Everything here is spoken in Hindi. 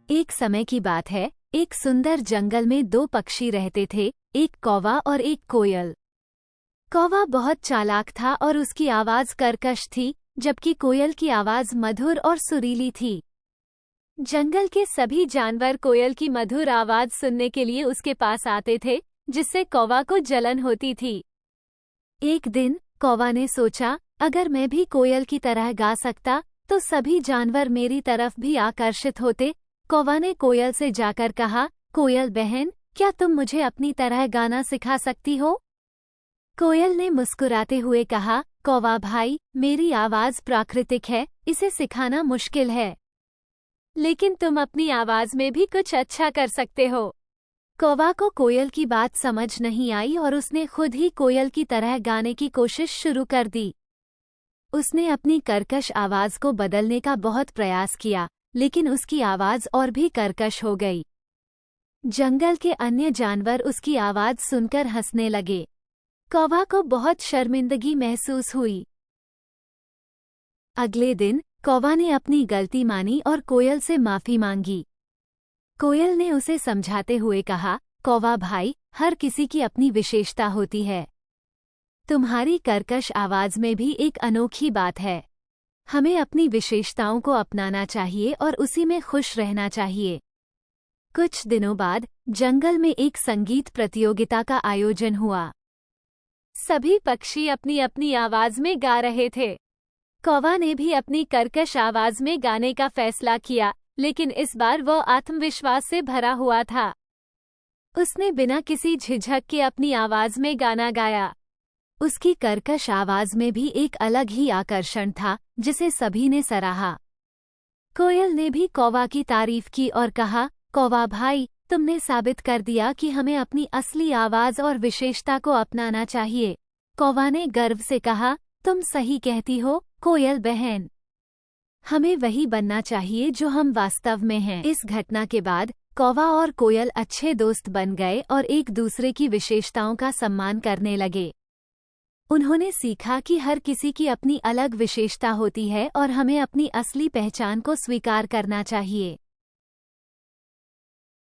एक समय की बात है, एक सुंदर जंगल में दो पक्षी रहते थे, एक कौवा और एक कोयल। कौवा बहुत चालाक था और उसकी आवाज कर्कश थी, जबकि कोयल की आवाज मधुर और सुरीली थी। जंगल के सभी जानवर कोयल की मधुर आवाज सुनने के लिए उसके पास आते थे, जिससे कौवा को जलन होती थी। एक दिन कौवा ने सोचा, अगर मैं भी कोयल की तरह गा सकता तो सभी जानवर मेरी तरफ भी आकर्षित होते। कौवा ने कोयल से जाकर कहा, कोयल बहन, क्या तुम मुझे अपनी तरह गाना सिखा सकती हो? कोयल ने मुस्कुराते हुए कहा, कौवा भाई, मेरी आवाज प्राकृतिक है, इसे सिखाना मुश्किल है। लेकिन तुम अपनी आवाज में भी कुछ अच्छा कर सकते हो। कौवा को कोयल की बात समझ नहीं आई और उसने खुद ही कोयल की तरह गाने की कोशिश शुरू कर दी। उसने अपनी कर्कश आवाज को बदलने का बहुत प्रयास किया, लेकिन उसकी आवाज और भी कर्कश हो गई। जंगल के अन्य जानवर उसकी आवाज सुनकर हंसने लगे। कौवा को बहुत शर्मिंदगी महसूस हुई। अगले दिन कौवा ने अपनी गलती मानी और कोयल से माफी मांगी। कोयल ने उसे समझाते हुए कहा, कौवा भाई, हर किसी की अपनी विशेषता होती है। तुम्हारी कर्कश आवाज में भी एक अनोखी बात है। हमें अपनी विशेषताओं को अपनाना चाहिए और उसी में खुश रहना चाहिए। कुछ दिनों बाद जंगल में एक संगीत प्रतियोगिता का आयोजन हुआ। सभी पक्षी अपनी अपनी आवाज में गा रहे थे। कौवा ने भी अपनी कर्कश आवाज में गाने का फैसला किया, लेकिन इस बार वह आत्मविश्वास से भरा हुआ था। उसने बिना किसी झिझक के अपनी आवाज में गाना गाया। उसकी कर्कश आवाज में भी एक अलग ही आकर्षण था, जिसे सभी ने सराहा। कोयल ने भी कौवा की तारीफ की और कहा, कौवा भाई, तुमने साबित कर दिया कि हमें अपनी असली आवाज और विशेषता को अपनाना चाहिए। कौवा ने गर्व से कहा, तुम सही कहती हो, कोयल बहन। हमें वही बनना चाहिए जो हम वास्तव में हैं। इस घटना के बाद कौवा और कोयल अच्छे दोस्त बन गए और एक दूसरे की विशेषताओं का सम्मान करने लगे। उन्होंने सीखा कि हर किसी की अपनी अलग विशेषता होती है और हमें अपनी असली पहचान को स्वीकार करना चाहिए।